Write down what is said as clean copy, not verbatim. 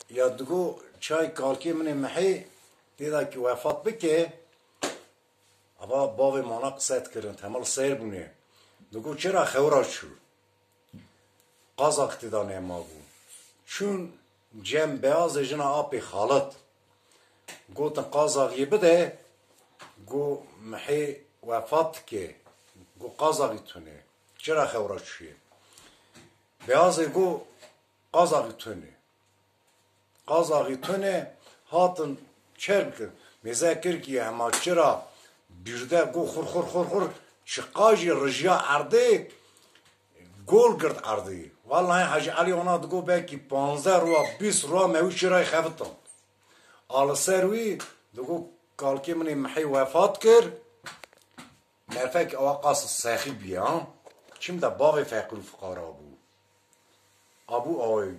یا دگو چای کالکی من محی دیده که وفات بکه اما باوی مانا قصد کردن تمال سیر بونه دگو چرا خورا شو قازاق دیدانه ما بود چون جم بیاز جنا آبی خالط گوتن قازاقی بده گو محی وفات که گو قازاقی تونه چرا خورا شویه بیازه گو قازاقی تونه هاتن چرم کن مذاکر کی اما چرا بیرده گو خور چقاجی رجیا عرده گول گرد عرده والله حاجی علی اونا دگو بکی 15 روا 20 روا موی چرای خفتن آل سروی دگو کالکی منی محی وفات کر مرفک آقاس ساخی بیا چیم دا باغ فقر و فقارا ابو آوی